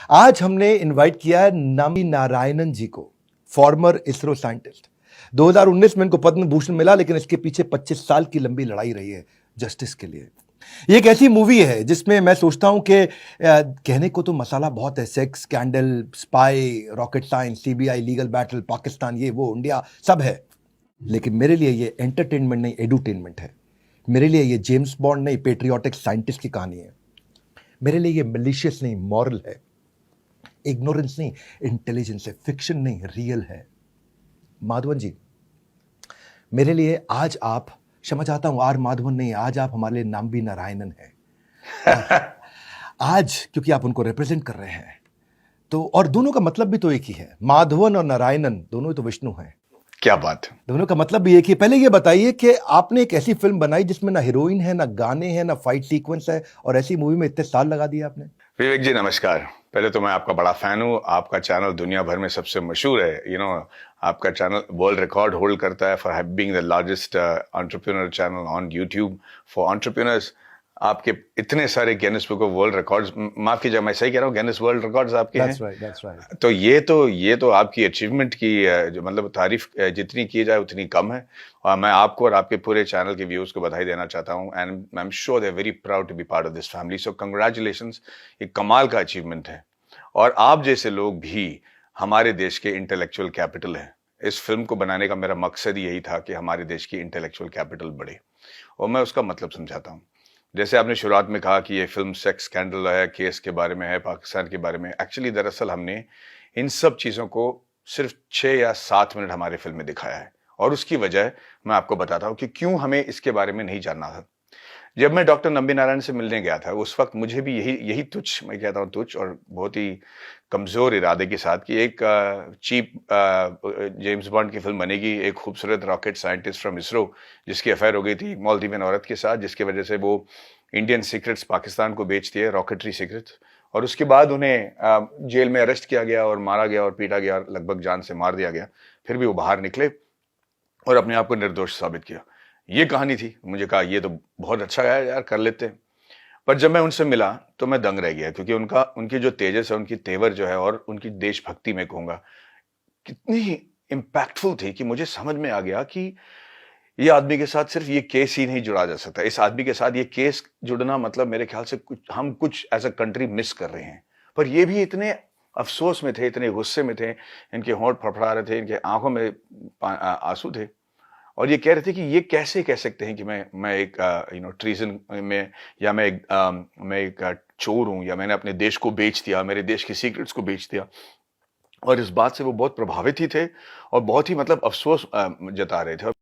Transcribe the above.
आज हमने इनवाइट किया है नमी नारायणन जी को, फॉर्मर इसरो साइंटिस्ट। 2019 में इनको पद्म भूषण मिला, लेकिन इसके पीछे 25 साल की लंबी लड़ाई रही है जस्टिस के लिए। ये एक ऐसी मूवी है जिसमें मैं सोचता हूं कि कहने को तो मसाला बहुत है, sex, scandal, spy, rocket science, CBI, legal battle, Pakistan, ये वो, इंडिया, सब है। लेकिन मेरे लिए ये एंटरटेनमेंट नहीं, एडुटेनमेंट है। मेरे लिए ये जेम्स बॉन्ड नहीं, पेट्रियोटिक साइंटिस्ट की कहानी है। मेरे लिए ये मिलिशियस नहीं, मॉरल है। इग्नोरेंस नहीं, इंटेलिजेंस है। फिक्शन नहीं, रियल है। माधवन जी, मेरे लिए आज आप, क्षमा चाहता हूं, आर माधवन नहीं, आज आप हमारे लिए नाम्बी नारायणन है। आज क्योंकि आप उनको रिप्रेजेंट कर रहे हैं, तो और दोनों का मतलब भी तो एक ही है। माधवन और नारायणन दोनों ही तो विष्णु हैं। क्या बात है। दोनों का मतलब भी एक ही। पहले ये बताइए कि आपने एक ऐसी फिल्म बनाई जिसमें ना हीरोइन है, ना गाने हैं, ना फाइट सीक्वेंस है, और ऐसी मूवी में इतने साल लगा दिए आपने। विवेक जी नमस्कार। पहले तो मैं आपका बड़ा फैन हूँ। आपका चैनल दुनिया भर में सबसे मशहूर है। आपका चैनल वर्ल्ड रिकॉर्ड होल्ड करता है for being the largest entrepreneur channel on YouTube for entrepreneurs. आपके इतने सारे Guinness book of world records, माफ कीजिए मैं सही कह रहा हूँ, गिनेस वर्ल्ड रिकॉर्ड्स आपके हैं। That's right. तो ये तो आपकी अचीवमेंट की जो मतलब तारीफ जितनी की जाए उतनी कम है। और मैं आपको और आपके पूरे चैनल के व्यूअर्स को बधाई देना चाहता हूँ, and I am sure they are very proud to be part of this family. So congratulations, ये कमाल का अचीवमेंट है। और आप जैसे लोग भी हमारे देश के इंटेलेक्चुअल कैपिटल हैं। इस फिल्म को बनाने का मेरा मकसद यही था कि हमारे देश की इंटेलेक्चुअल कैपिटल बढ़े, और मैं उसका मतलब समझाता हूँ। जैसे आपने शुरुआत में कहा कि ये फिल्म सेक्स स्कैंडल है, केस के बारे में है, पाकिस्तान के बारे में। एक्चुअली दरअसल हमने इन सब चीज़ों को सिर्फ 6 या 7 मिनट हमारे फिल्म में दिखाया है, और उसकी वजह मैं आपको बताता हूँ कि क्यों हमें इसके बारे में नहीं जानना था। जब मैं डॉक्टर नंबी नारायण से मिलने गया था, उस वक्त मुझे भी यही तुच्छ, मैं कहता हूँ तुच्छ और बहुत ही कमजोर इरादे के साथ कि एक चीप जेम्स बॉन्ड की फिल्म बनेगी, एक खूबसूरत रॉकेट साइंटिस्ट फ्रॉम इसरो जिसकी अफेयर हो गई थी मालदीवियन औरत के साथ, जिसकी वजह से वो इंडियन सीक्रेट्स पाकिस्तान को बेचती है, रॉकेटरी सीक्रेट्स। और उसके बाद उन्हें जेल में अरेस्ट किया गया और मारा गया और पीटा गया, लगभग जान से मार दिया गया। फिर भी वो बाहर निकले और अपने आप को निर्दोष साबित किया। ये कहानी थी। मुझे कहा ये तो बहुत अच्छा है यार, कर लेते हैं। पर जब मैं उनसे मिला तो मैं दंग रह गया, क्योंकि उनकी जो तेजस है, उनकी तेवर जो है, और उनकी देशभक्ति में कहूंगा कितनी इंपैक्टफुल थी कि मुझे समझ में आ गया कि ये आदमी के साथ सिर्फ ये केस ही नहीं जुड़ा जा सकता। इस आदमी के साथ ये केस जुड़ना मतलब मेरे ख्याल से हम कुछ एज अ कंट्री मिस कर रहे हैं। पर ये भी इतने अफसोस में थे, इतने गुस्से में थे, इनके होंठ फड़फड़ा रहे थे, इनके आंखों में आंसू थे, और ये कह रहे थे कि ये कैसे कह सकते हैं कि मैं एक ट्रीजन में, या मैं एक चोर हूं, या मैंने अपने देश को बेच दिया, मेरे देश की सीक्रेट्स को बेच दिया। और इस बात से वो बहुत प्रभावित ही थे और बहुत ही मतलब अफसोस जता रहे थे।